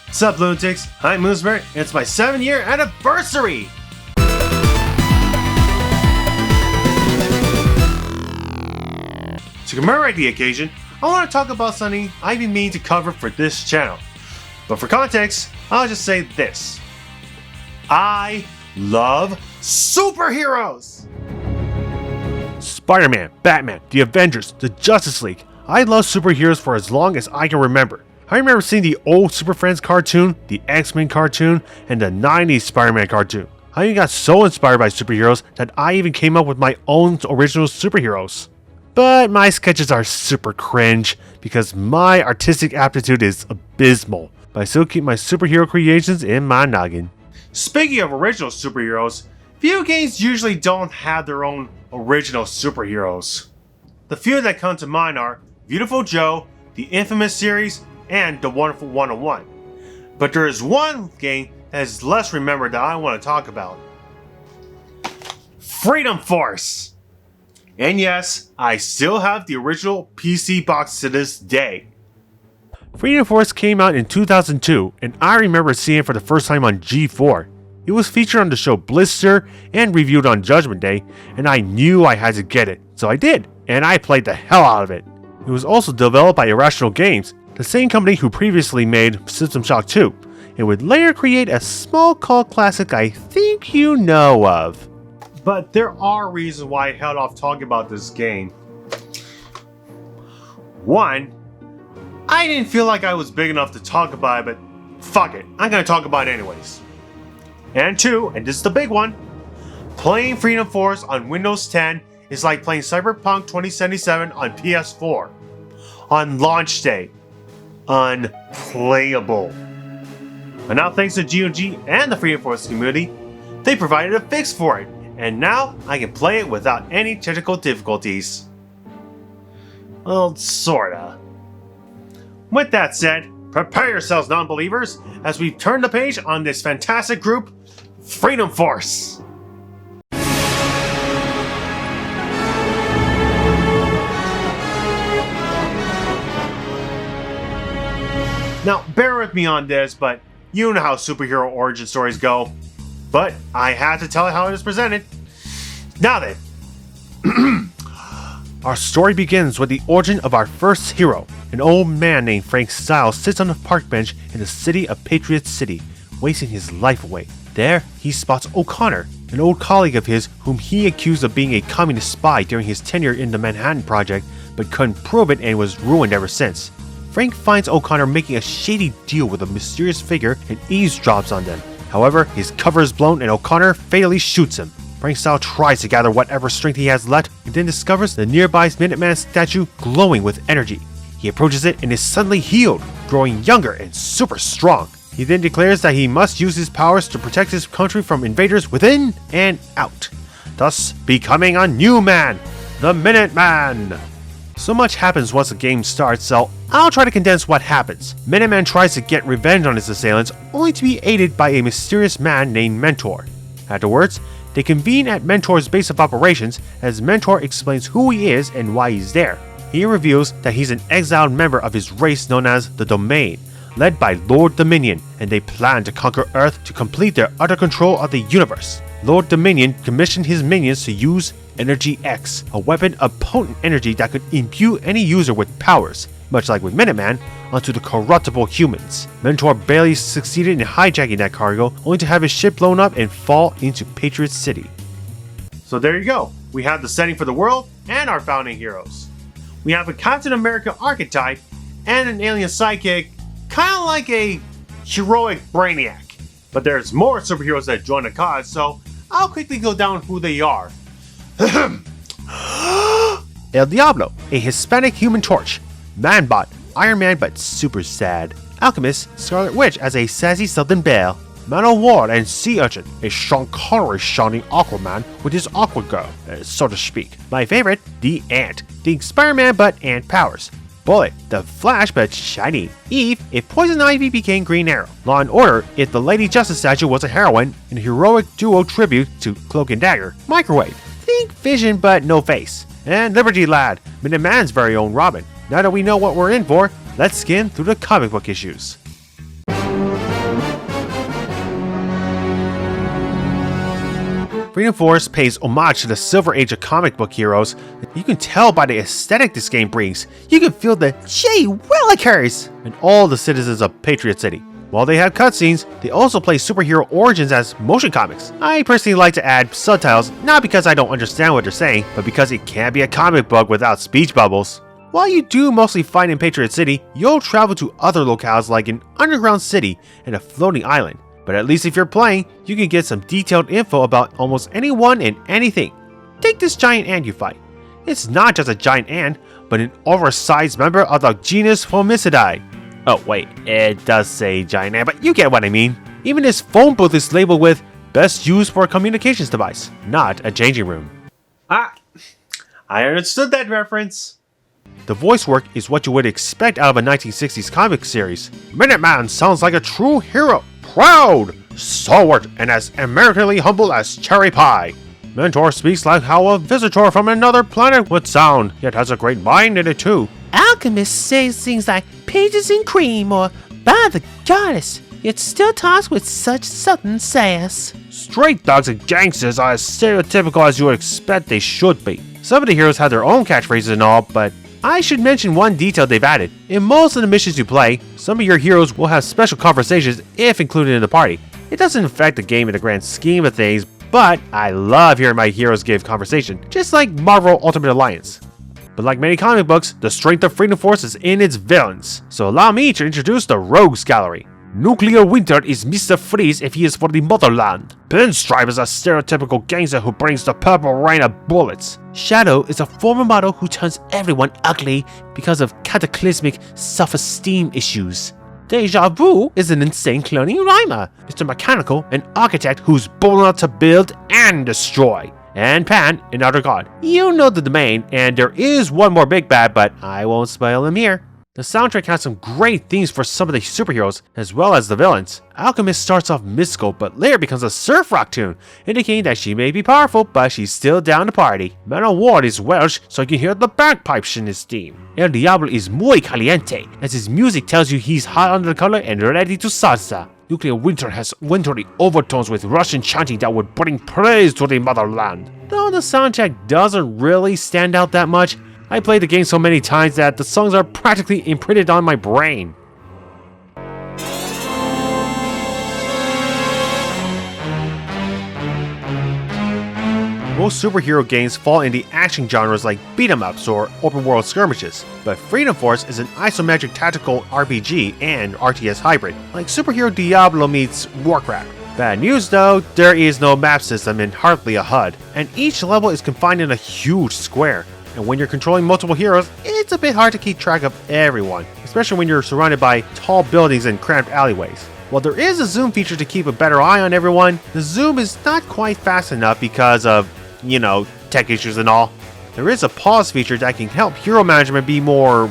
What's up, lunatics? I'm Moonsbert, and it's my 7-year anniversary! To commemorate the occasion, I want to talk about something I've been meaning to cover for this channel. But for context, I'll just say this. I love superheroes! Spider-Man, Batman, the Avengers, the Justice League. I love superheroes for as long as I can remember. I remember seeing the old Super Friends cartoon, the X-Men cartoon, and the 90s Spider-Man cartoon. I even got so inspired by superheroes that I even came up with my own original superheroes. But my sketches are super cringe because my artistic aptitude is abysmal, but I still keep my superhero creations in my noggin. Speaking of original superheroes, video games usually don't have their own original superheroes. The few that come to mind are Beautiful Joe, the Infamous series, and The Wonderful 101. But there is one game that is less remembered that I want to talk about. Freedom Force! And yes, I still have the original PC box to this day. Freedom Force came out in 2002, and I remember seeing it for the first time on G4. It was featured on the show Blister and reviewed on Judgment Day, and I knew I had to get it, so I did, and I played the hell out of it. It was also developed by Irrational Games, the same company who previously made System Shock 2, and would later create a small cult classic I think you know of. But there are reasons why I held off talking about this game. One, I didn't feel like I was big enough to talk about it, but fuck it, I'm gonna talk about it anyways. And two, and this is the big one, playing Freedom Force on Windows 10 is like playing Cyberpunk 2077 on PS4. On launch day, unplayable. But now thanks to GOG and the Freedom Force community, they provided a fix for it, and now I can play it without any technical difficulties. Well, sorta. With that said, prepare yourselves, non-believers, as we turn the page on this fantastic group, Freedom Force! Now, bear with me on this, but you know how superhero origin stories go. But I had to tell it how it is presented. Now then, our story begins with the origin of our first hero. An old man named Frank Styles sits on a park bench in the city of Patriot City, wasting his life away. There, he spots O'Connor, an old colleague of his whom he accused of being a communist spy during his tenure in the Manhattan Project, but couldn't prove it and was ruined ever since. Frank finds O'Connor making a shady deal with a mysterious figure and eavesdrops on them. However, his cover is blown and O'Connor fatally shoots him. Frank Styles tries to gather whatever strength he has left and then discovers the nearby Minuteman statue glowing with energy. He approaches it and is suddenly healed, growing younger and super strong. He then declares that he must use his powers to protect his country from invaders within and out, thus becoming a new man, the Minuteman. So much happens once the game starts, so I'll try to condense what happens. Minuteman tries to get revenge on his assailants, only to be aided by a mysterious man named Mentor. Afterwards, they convene at Mentor's base of operations as Mentor explains who he is and why he's there. He reveals that he's an exiled member of his race known as the Domain, led by Lord Dominion, and they plan to conquer Earth to complete their utter control of the universe. Lord Dominion commissioned his minions to use Energy X, a weapon of potent energy that could imbue any user with powers, much like with Minuteman, onto the corruptible humans. Mentor barely succeeded in hijacking that cargo, only to have his ship blown up and fall into Patriot City. So there you go. We have the setting for the world and our founding heroes. We have a Captain America archetype and an alien sidekick, kind of like a heroic Brainiac. But there's more superheroes that join the cause, so I'll quickly go down who they are. El Diablo, a Hispanic Human Torch. Manbot, Iron Man but super sad. Alchemist, Scarlet Witch as a sassy Southern belle. Man-O-War and Sea Urchin, a Sean Connery sounding Aquaman with his Aqua Girl, so to speak. My favorite, the Ant, the Spider-Man but Ant powers. Bullet, the Flash but shiny. Eve, if Poison Ivy became Green Arrow. Law & Order, if the Lady Justice statue was a heroine in a heroic duo tribute to Cloak and Dagger. Microwave, think Vision but no face. And Liberty Lad, Minuteman's very own Robin. Now that we know what we're in for, let's skim through the comic book issues. Freedom Force pays homage to the Silver Age of comic book heroes. You can tell by the aesthetic this game brings. You can feel the gee willikers in all the citizens of Patriot City. While they have cutscenes, they also play superhero origins as motion comics. I personally like to add subtitles, not because I don't understand what they're saying, but because it can't be a comic book without speech bubbles. While you do mostly fight in Patriot City, you'll travel to other locales like an underground city and a floating island. But at least if you're playing, you can get some detailed info about almost anyone and anything. Take this giant ant you fight. It's not just a giant ant, but an oversized member of the genus Formicidae. Oh wait, it does say giant ant, but you get what I mean. Even this phone booth is labeled with best used for a communications device, not a changing room. Ah, I understood that reference. The voice work is what you would expect out of a 1960s comic series. Minuteman sounds like a true hero, proud, stalwart, and as Americanly humble as cherry pie. Mentor speaks like how a visitor from another planet would sound, yet has a great mind in it too. Alchemist says things like pages in cream or by the goddess, yet still talks with such southern sass. Straight dogs and gangsters are as stereotypical as you would expect they should be. Some of the heroes have their own catchphrases and all, but I should mention one detail they've added. In most of the missions you play, some of your heroes will have special conversations if included in the party. It doesn't affect the game in the grand scheme of things, but I love hearing my heroes give conversation, just like Marvel Ultimate Alliance. But like many comic books, the strength of Freedom Force is in its villains. So allow me to introduce the Rogues Gallery. Nuclear Winter is Mr. Freeze if he is for the motherland. Pinstripe is a stereotypical gangster who brings the purple rain of bullets. Shadow is a former model who turns everyone ugly because of cataclysmic self-esteem issues. Deja Vu is an insane cloning rhymer. Mr. Mechanical, an architect who's bold enough to build and destroy. And Pan, another god. You know the domain, and there is one more big bad, but I won't spoil him here. The soundtrack has some great themes for some of the superheroes, as well as the villains. Alchemist starts off mystical, but later becomes a surf rock tune, indicating that she may be powerful, but she's still down to party. Man of War is Welsh, so you can hear the bagpipes in his theme. El Diablo is muy caliente, as his music tells you he's hot under the collar and ready to salsa. Nuclear Winter has wintry overtones with Russian chanting that would bring praise to the motherland. Though the soundtrack doesn't really stand out that much, I played the game so many times that the songs are practically imprinted on my brain. Most superhero games fall in the action genres like beat-em-ups or open-world skirmishes, but Freedom Force is an isometric tactical RPG and RTS hybrid, like superhero Diablo meets Warcraft. Bad news though, there is no map system and hardly a HUD, and each level is confined in a huge square. And when you're controlling multiple heroes, it's a bit hard to keep track of everyone, especially when you're surrounded by tall buildings and cramped alleyways. While there is a zoom feature to keep a better eye on everyone, the zoom is not quite fast enough because of, tech issues and all. There is a pause feature that can help hero management be more,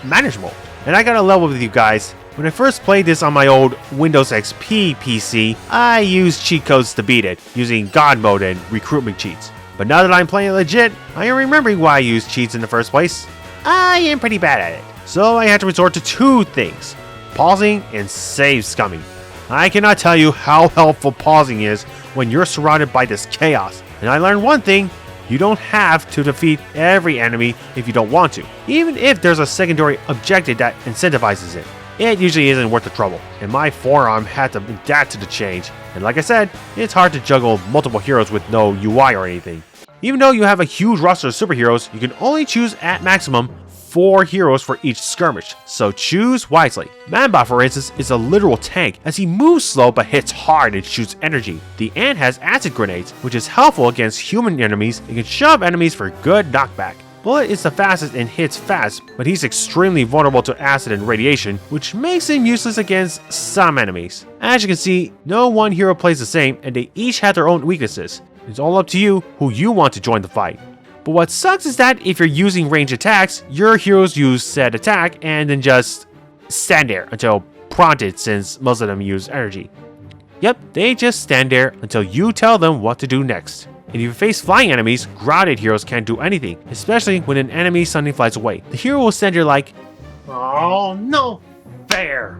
manageable. And I gotta level with you guys. When I first played this on my old Windows XP PC, I used cheat codes to beat it, using God mode and recruitment cheats. But now that I'm playing legit, I am remembering why I used cheats in the first place. I am pretty bad at it. So I had to resort to two things: pausing and save scumming. I cannot tell you how helpful pausing is when you're surrounded by this chaos. And I learned one thing: you don't have to defeat every enemy if you don't want to, even if there's a secondary objective that incentivizes it. It usually isn't worth the trouble, and my forearm had to adapt to the change. And like I said, it's hard to juggle multiple heroes with no UI or anything. Even though you have a huge roster of superheroes, you can only choose at maximum 4 heroes for each skirmish, so choose wisely. Manbot, for instance, is a literal tank, as he moves slow but hits hard and shoots energy. The Ant has acid grenades, which is helpful against human enemies and can shove enemies for good knockback. Bullet is the fastest and hits fast, but he's extremely vulnerable to acid and radiation, which makes him useless against some enemies. As you can see, no one hero plays the same, and they each have their own weaknesses. It's all up to you who you want to join the fight. But what sucks is that if you're using ranged attacks, your heroes use said attack and then just stand there until prompted, since most of them use energy. Yep, they just stand there until you tell them what to do next. And if you face flying enemies, grounded heroes can't do anything, especially when an enemy suddenly flies away. The hero will stand there like, "Oh, no fair,"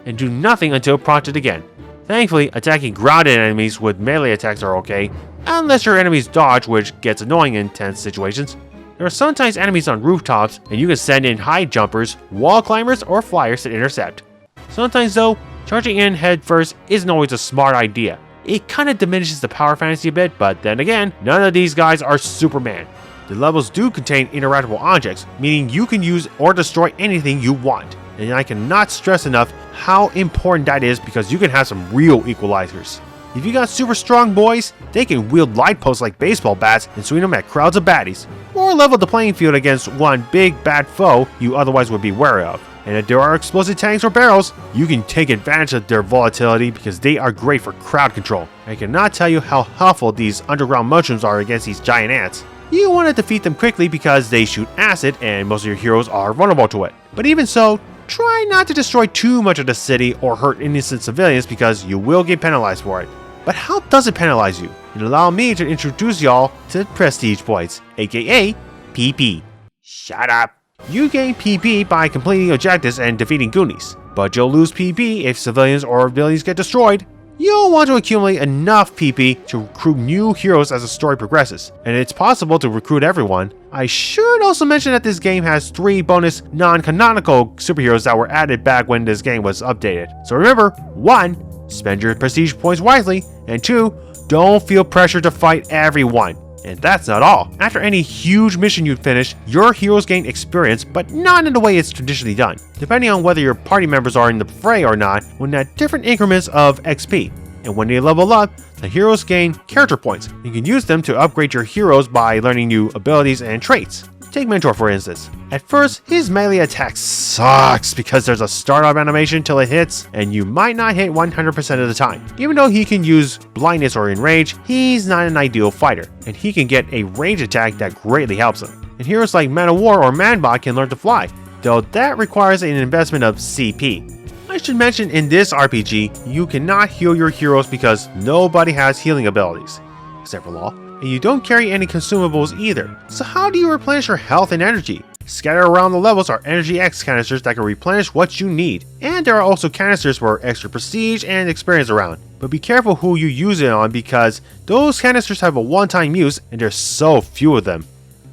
and do nothing until prompted again. Thankfully, attacking grounded enemies with melee attacks are okay, unless your enemies dodge, which gets annoying in tense situations. There are sometimes enemies on rooftops, and you can send in high jumpers, wall climbers, or flyers to intercept. Sometimes though, charging in head first isn't always a smart idea. It kinda diminishes the power fantasy a bit, but then again, none of these guys are Superman. The levels do contain interactable objects, meaning you can use or destroy anything you want. And I cannot stress enough how important that is because you can have some real equalizers. If you got super strong boys, they can wield light posts like baseball bats and swing them at crowds of baddies, or level the playing field against one big bad foe you otherwise would be wary of. And if there are explosive tanks or barrels, you can take advantage of their volatility because they are great for crowd control. I cannot tell you how helpful these underground mushrooms are against these giant ants. You want to defeat them quickly because they shoot acid and most of your heroes are vulnerable to it. But even so, try not to destroy too much of the city or hurt innocent civilians because you will get penalized for it. But how does it penalize you? And allow me to introduce y'all to Prestige Points, aka PP. Shut up. You gain PP by completing objectives and defeating Goonies, but you'll lose PP if civilians or abilities get destroyed. You'll want to accumulate enough PP to recruit new heroes as the story progresses, and it's possible to recruit everyone. I should also mention that this game has 3 bonus non-canonical superheroes that were added back when this game was updated. So remember, 1. Spend your prestige points wisely, and 2. Don't feel pressure to fight everyone. And that's not all. After any huge mission you finish, your heroes gain experience, but not in the way it's traditionally done. Depending on whether your party members are in the fray or not, when at different increments of XP. And when they level up, the heroes gain character points. You can use them to upgrade your heroes by learning new abilities and traits. Take Mentor for instance. At first, his melee attack sucks because there's a startup animation till it hits, and you might not hit 100% of the time. Even though he can use blindness or enrage, he's not an ideal fighter, and he can get a range attack that greatly helps him. And heroes like Man of War or Manbot can learn to fly, though that requires an investment of CP. I should mention in this RPG, you cannot heal your heroes because nobody has healing abilities, except for Law. And you don't carry any consumables either. So how do you replenish your health and energy? Scattered around the levels are Energy X canisters that can replenish what you need. And there are also canisters for extra prestige and experience around. But be careful who you use it on because those canisters have a one-time use and there's so few of them.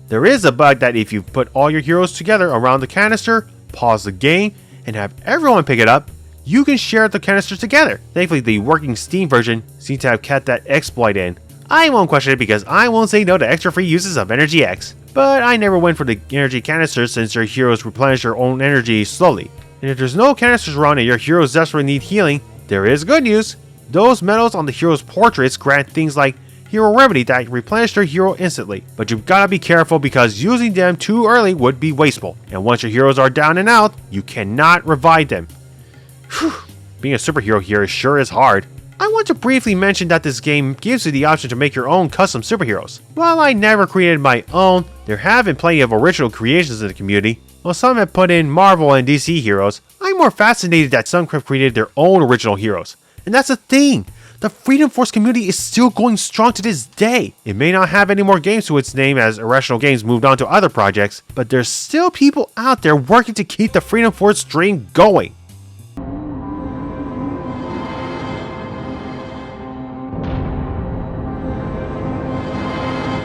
There is a bug that if you put all your heroes together around the canister, pause the game, and have everyone pick it up, you can share the canisters together. Thankfully, the working Steam version seems to have kept that exploit in. I won't question it because I won't say no to extra free uses of Energy X. But I never went for the energy canisters since your heroes replenish their own energy slowly. And if there's no canisters around and your heroes desperately need healing, there is good news. Those medals on the hero's portraits grant things like Hero Remedy that replenish their hero instantly. But you've gotta be careful because using them too early would be wasteful. And once your heroes are down and out, you cannot revive them. Whew. Being a superhero here sure is hard. I want to briefly mention that this game gives you the option to make your own custom superheroes. While I never created my own, there have been plenty of original creations in the community. While some have put in Marvel and DC heroes, I'm more fascinated that some have created their own original heroes. And that's the thing! The Freedom Force community is still going strong to this day. It may not have any more games to its name as Irrational Games moved on to other projects, but there's still people out there working to keep the Freedom Force dream going.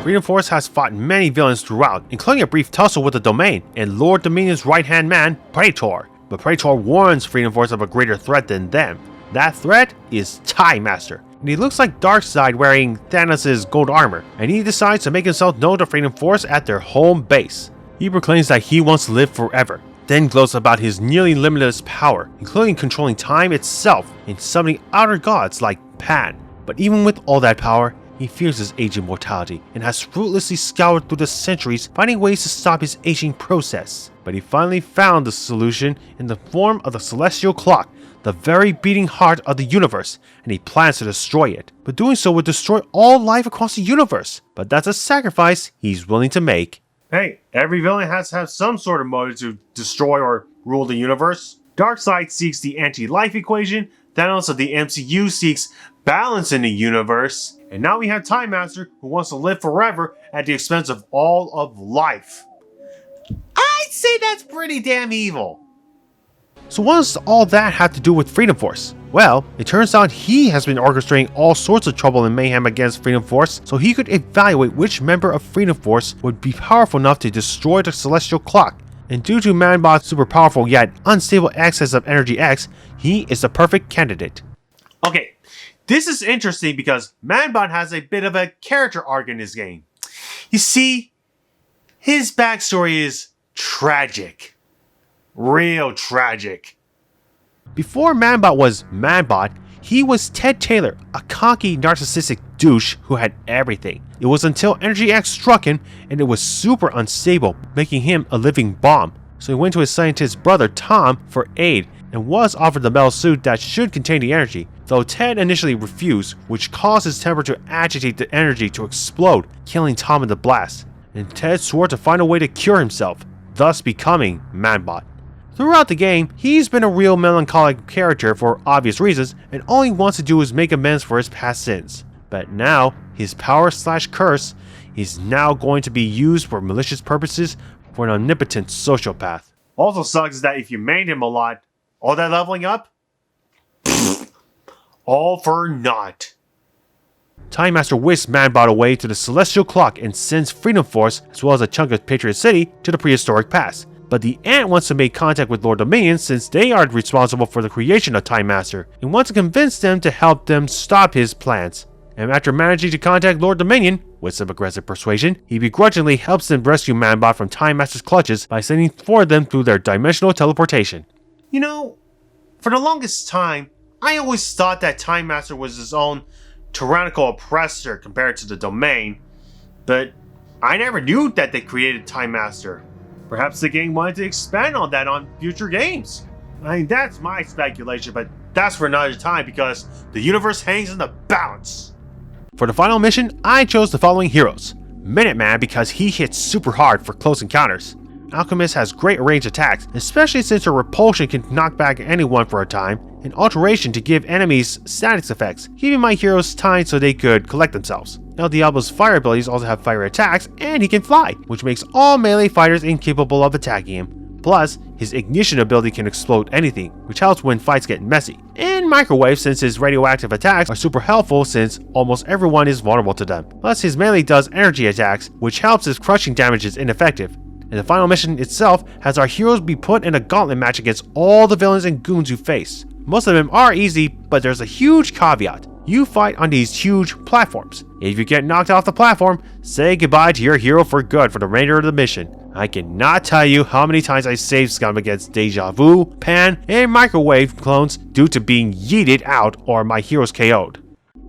Freedom Force has fought many villains throughout, including a brief tussle with the Domain and Lord Dominion's right-hand man, Praetor. But Praetor warns Freedom Force of a greater threat than them. That threat is Time Master, and he looks like Darkseid wearing Thanos' gold armor, and he decides to make himself known to Freedom Force at their home base. He proclaims that he wants to live forever, then gloats about his nearly limitless power, including controlling time itself and summoning outer gods like Pan. But even with all that power, he fears his aging mortality and has fruitlessly scoured through the centuries finding ways to stop his aging process. But he finally found the solution in the form of the Celestial Clock, the very beating heart of the universe, and he plans to destroy it. But doing so would destroy all life across the universe. But that's a sacrifice he's willing to make. Hey, every villain has to have some sort of motive to destroy or rule the universe. Darkseid seeks the anti-life equation, Thanos of the MCU seeks balance in the universe, and now we have Time Master who wants to live forever at the expense of all of life. I'd say that's pretty damn evil. So what does all that have to do with Freedom Force? Well, it turns out he has been orchestrating all sorts of trouble and mayhem against Freedom Force so he could evaluate which member of Freedom Force would be powerful enough to destroy the Celestial Clock. And due to Man-Bot's super powerful yet unstable excess of Energy X, he is the perfect candidate. Okay, this is interesting because Man-Bot has a bit of a character arc in this game. You see, his backstory is tragic. Real tragic. Before Man-Bot was Man-Bot, he was Ted Taylor, a cocky, narcissistic douche who had everything. It was until Energy X struck him and it was super unstable, making him a living bomb. So he went to his scientist brother Tom for aid and was offered the metal suit that should contain the energy, though Ted initially refused, which caused his temper to agitate the energy to explode, killing Tom in the blast. And Ted swore to find a way to cure himself, thus becoming Man-Bot. Throughout the game, he's been a real melancholic character for obvious reasons, and all he wants to do is make amends for his past sins. But now, his power/curse is now going to be used for malicious purposes for an omnipotent sociopath. Also sucks is that if you mained him a lot, all that leveling up? All for naught. Time Master whisks Man-Bot away to the Celestial Clock and sends Freedom Force, as well as a chunk of Patriot City, to the prehistoric past. But the Ant wants to make contact with Lord Dominion since they are responsible for the creation of Time Master, and wants to convince them to help them stop his plans. And after managing to contact Lord Dominion, with some aggressive persuasion, he begrudgingly helps them rescue Man-Bot from Time Master's clutches by sending for them through their dimensional teleportation. You know, for the longest time, I always thought that Time Master was his own tyrannical oppressor compared to the Domain, but I never knew that they created Time Master. Perhaps the game wanted to expand on that on future games. I mean, that's my speculation, but that's for another time because the universe hangs in the balance. For the final mission, I chose the following heroes. Minuteman because he hits super hard for close encounters. Alchemist has great range attacks, especially since her repulsion can knock back anyone for a time, and Alteration to give enemies static effects, giving my heroes time so they could collect themselves. El Diablo's fire abilities also have fire attacks, and he can fly, which makes all melee fighters incapable of attacking him. Plus, his ignition ability can explode anything, which helps when fights get messy. And Microwave, since his radioactive attacks are super helpful since almost everyone is vulnerable to them. Plus, his melee does energy attacks, which helps if crushing damage is ineffective. And the final mission itself has our heroes be put in a gauntlet match against all the villains and goons you face. Most of them are easy, but there's a huge caveat. You fight on these huge platforms. If you get knocked off the platform, say goodbye to your hero for good for the remainder of the mission. I cannot tell you how many times I saved Scum against Deja Vu, Pan, and Microwave clones due to being yeeted out or my heroes KO'd.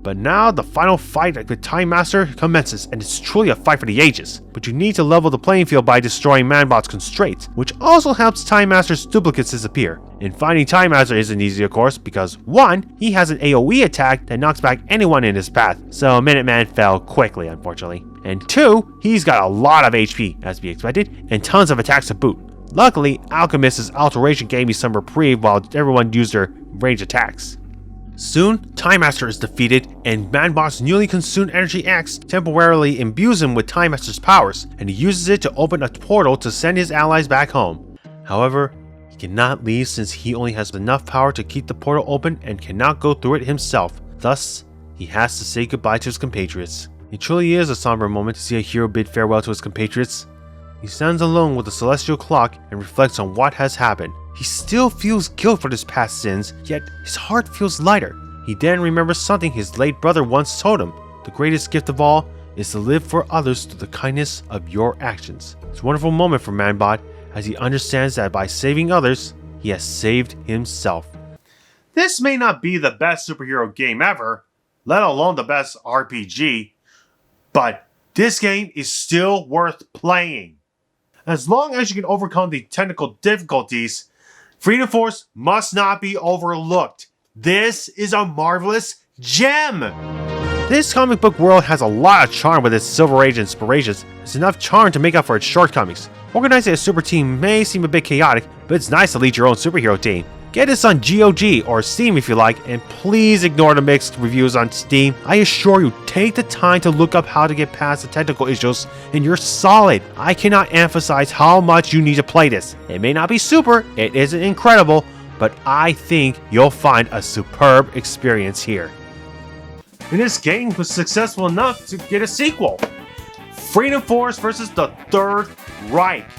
But now the final fight with Time Master commences, and it's truly a fight for the ages. But you need to level the playing field by destroying Man-Bot's constraints, which also helps Time Master's duplicates disappear. And finding Time Master isn't easy of course, because 1. He has an AoE attack that knocks back anyone in his path, so Minuteman fell quickly unfortunately. And 2. He's got a lot of HP, as to be expected, and tons of attacks to boot. Luckily, Alchemist's Alteration gave me some reprieve while everyone used their range attacks. Soon, Time Master is defeated, and Man-Bot's newly consumed Energy X temporarily imbues him with Time Master's powers, and he uses it to open a portal to send his allies back home. However, he cannot leave since he only has enough power to keep the portal open and cannot go through it himself. Thus, he has to say goodbye to his compatriots. It truly is a somber moment to see a hero bid farewell to his compatriots. He stands alone with the Celestial Clock and reflects on what has happened. He still feels guilt for his past sins, yet his heart feels lighter. He then remembers something his late brother once told him. The greatest gift of all is to live for others through the kindness of your actions. It's a wonderful moment for Man-Bot as he understands that by saving others, he has saved himself. This may not be the best superhero game ever, let alone the best RPG, but this game is still worth playing. As long as you can overcome the technical difficulties, Freedom Force must not be overlooked. This is a marvelous gem! This comic book world has a lot of charm with its Silver Age inspirations. It's enough charm to make up for its shortcomings. Organizing a super team may seem a bit chaotic, but it's nice to lead your own superhero team. Get this on GOG or Steam if you like, and please ignore the mixed reviews on Steam. I assure you, take the time to look up how to get past the technical issues, and you're solid. I cannot emphasize how much you need to play this. It may not be super, it isn't incredible, but I think you'll find a superb experience here. And this game was successful enough to get a sequel, Freedom Force versus the Third Reich.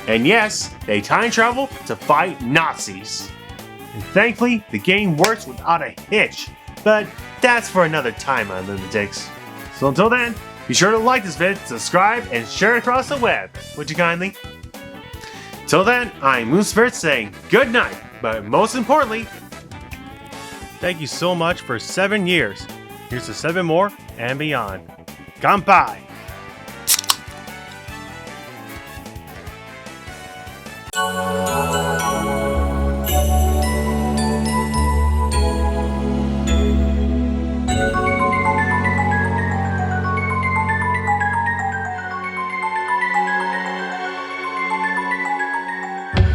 And yes, they time travel to fight Nazis. And thankfully, the game works without a hitch, but that's for another time, my lunatics. So until then, be sure to like this vid, subscribe, and share it across the web, would you kindly? Till then, I'm Moon Spirit saying good night, but most importantly, Thank you so much for 7 years. Here's to 7 more and beyond. Kanpai!